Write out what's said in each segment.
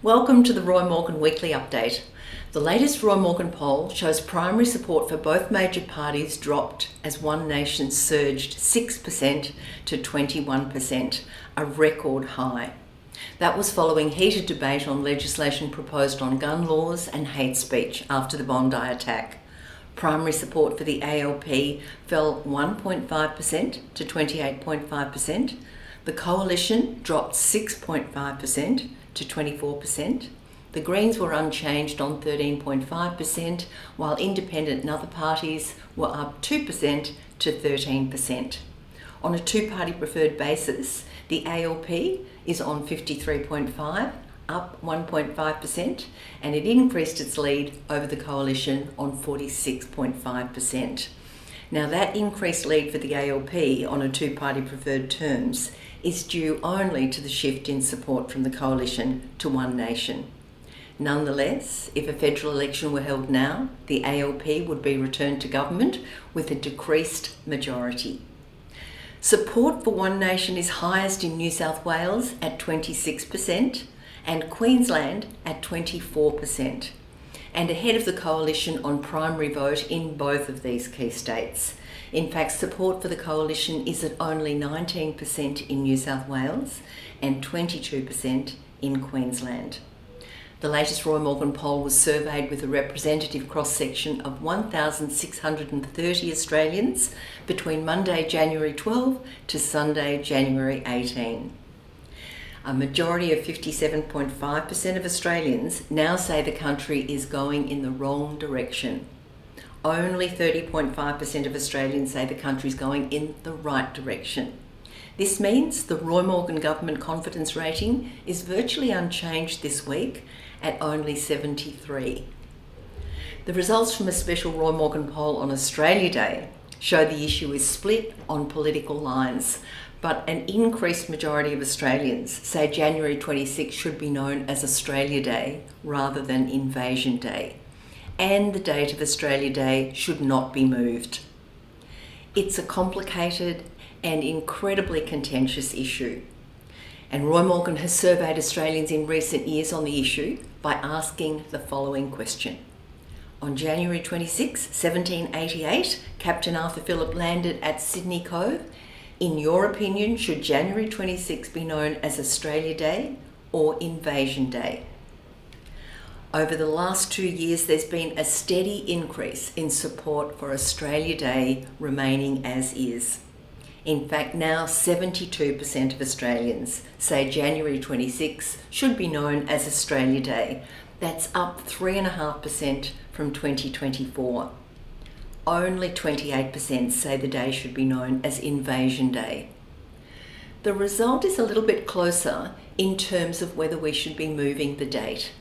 Welcome to the Roy Morgan Weekly Update. The latest Roy Morgan poll shows primary support for both major parties dropped as One Nation surged 6% to 21%, a record high. That was following heated debate on legislation proposed on gun laws and hate speech after the Bondi attack. Primary support for the ALP fell 1.5% to 28.5%. The Coalition dropped 6.5% to 24%. The Greens were unchanged on 13.5%, while Independent and other parties were up 2% to 13%. On a two-party preferred basis, the ALP is on 53.5%, up 1.5%, and it increased its lead over the Coalition on 46.5%. Now, that increased lead for the ALP on a two-party preferred terms is due only to the shift in support from the Coalition to One Nation. Nonetheless, if a federal election were held now, the ALP would be returned to government with a decreased majority. Support for One Nation is highest in New South Wales at 26% and Queensland at 24%, and ahead of the Coalition on primary vote in both of these key states. In fact, support for the Coalition is at only 19% in New South Wales and 22% in Queensland. The latest Roy Morgan poll was surveyed with a representative cross-section of 1,630 Australians between Monday, January 12 to Sunday, January 18. A majority of 57.5% of Australians now say the country is going in the wrong direction. Only 30.5% of Australians say the country is going in the right direction. This means the Roy Morgan government confidence rating is virtually unchanged this week at only 73. The results from a special Roy Morgan poll on Australia Day show the issue is split on political lines, but an increased majority of Australians say January 26 should be known as Australia Day rather than Invasion Day, and the date of Australia Day should not be moved. It's a complicated and incredibly contentious issue, and Roy Morgan has surveyed Australians in recent years on the issue by asking the following question. On January 26, 1788, Captain Arthur Phillip landed at Sydney Cove. In your opinion, should January 26 be known as Australia Day or Invasion Day? Over the last 2 years, there's been a steady increase in support for Australia Day remaining as is. In fact, now 72% of Australians say January 26 should be known as Australia Day. That's up 3.5% from 2024. Only 28% say the day should be known as Invasion Day. The result is a little bit closer in terms of whether we should be moving the date,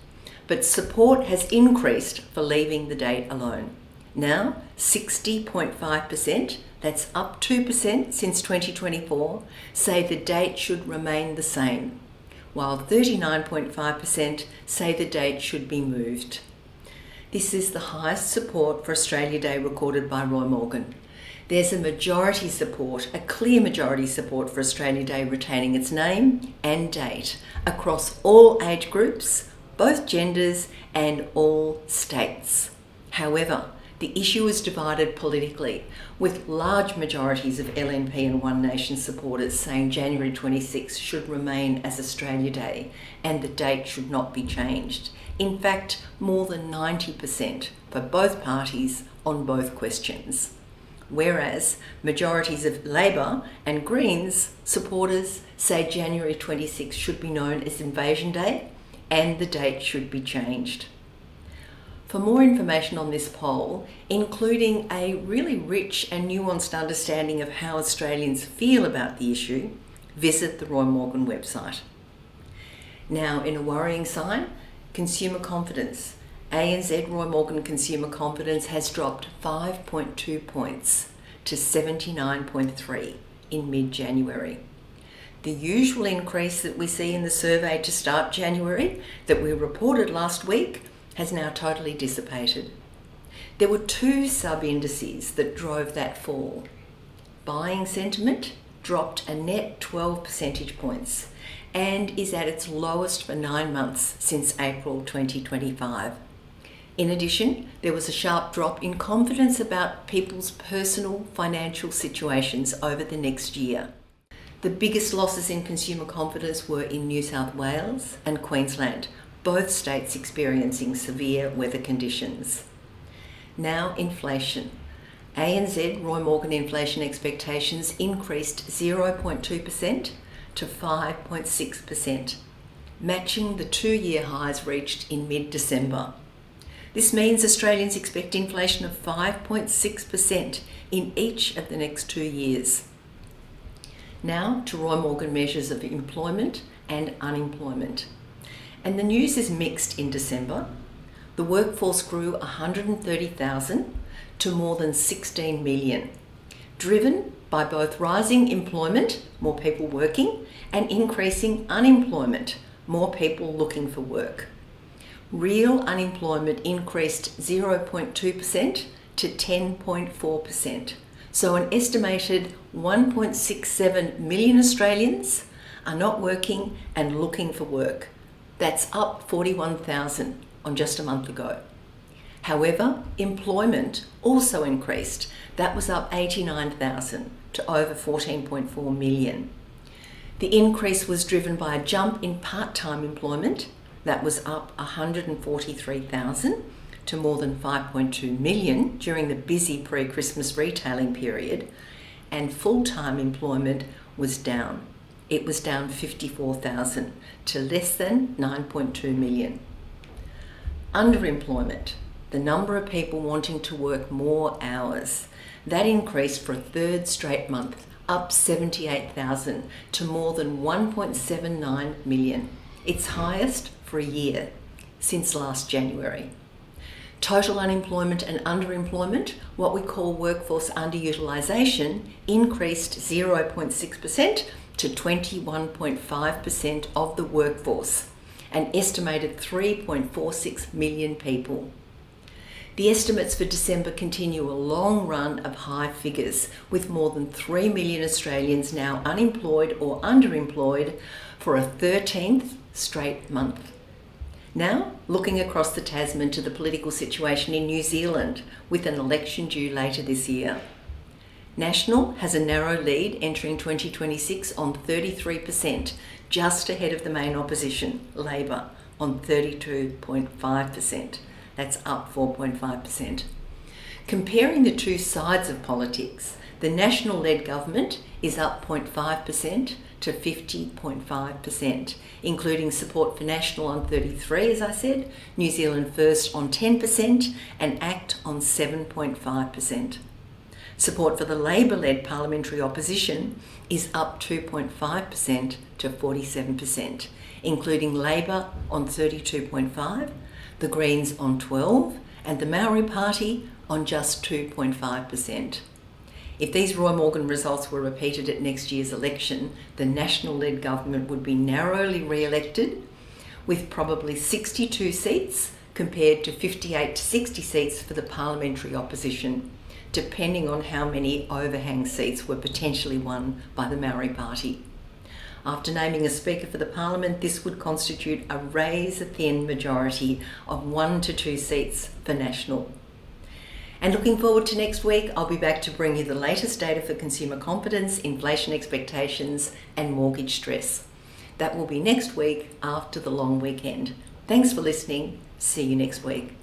but support has increased for leaving the date alone. Now, 60.5%, that's up 2% since 2024, say the date should remain the same, while 39.5% say the date should be moved. This is the highest support for Australia Day recorded by Roy Morgan. There's a majority support, a clear majority support for Australia Day retaining its name and date across all age groups, both genders and all states. However, the issue is divided politically, with large majorities of LNP and One Nation supporters saying January 26 should remain as Australia Day and the date should not be changed. In fact, more than 90% for both parties on both questions. Whereas majorities of Labor and Greens supporters say January 26 should be known as Invasion Day and the date should be changed. For more information on this poll, including a really rich and nuanced understanding of how Australians feel about the issue, visit the Roy Morgan website. Now, in a worrying sign, consumer confidence. ANZ Roy Morgan consumer confidence has dropped 5.2 points to 79.3 in mid-January. The usual increase that we see in the survey to start January that we reported last week has now totally dissipated. There were two sub-indices that drove that fall. Buying sentiment dropped a net 12 percentage points, and is at its lowest for 9 months since April 2025. In addition, there was a sharp drop in confidence about people's personal financial situations over the next year. The biggest losses in consumer confidence were in New South Wales and Queensland, both states experiencing severe weather conditions. Now, inflation. ANZ Roy Morgan inflation expectations increased 0.2% to 5.6%, matching the 2-year highs reached in mid-December. This means Australians expect inflation of 5.6% in each of the next 2 years. Now to Roy Morgan measures of employment and unemployment. And the news is mixed in December. The workforce grew 130,000 to more than 16 million, driven by both rising employment, more people working, and increasing unemployment, more people looking for work. Real unemployment increased 0.2% to 10.4%. So an estimated 1.67 million Australians are not working and looking for work. That's up 41,000 on just a month ago. However, employment also increased. That was up 89,000 to over 14.4 million. The increase was driven by a jump in part-time employment. That was up 143,000 to more than 5.2 million during the busy pre-Christmas retailing period, and full-time employment was down. It was down 54,000 to less than 9.2 million. Underemployment, the number of people wanting to work more hours, that increased for a third straight month, up 78,000 to more than 1.79 million, its highest for a year since last January. Total unemployment and underemployment, what we call workforce underutilisation, increased 0.6% to 21.5% of the workforce, an estimated 3.46 million people. The estimates for December continue a long run of high figures, with more than 3 million Australians now unemployed or underemployed for a 13th straight month. Now, looking across the Tasman to the political situation in New Zealand, with an election due later this year. National has a narrow lead entering 2026 on 33%, just ahead of the main opposition, Labor, on 32.5%. That's up 4.5%. Comparing the two sides of politics, the National-led government is up 0.5% to 50.5%, including support for National on 33%, as I said, New Zealand First on 10%, and ACT on 7.5%. Support for the Labor-led parliamentary opposition is up 2.5% to 47%, including Labor on 32.5%, the Greens on 12%, and the Maori Party on just 2.5%. If these Roy Morgan results were repeated at next year's election, the National-led government would be narrowly re-elected, with probably 62 seats compared to 58 to 60 seats for the parliamentary opposition, depending on how many overhang seats were potentially won by the Maori Party. After naming a Speaker for the Parliament, this would constitute a razor-thin majority of 1 to 2 seats for National. And looking forward to next week, I'll be back to bring you the latest data for consumer confidence, inflation expectations, and mortgage stress. That will be next week after the long weekend. Thanks for listening. See you next week.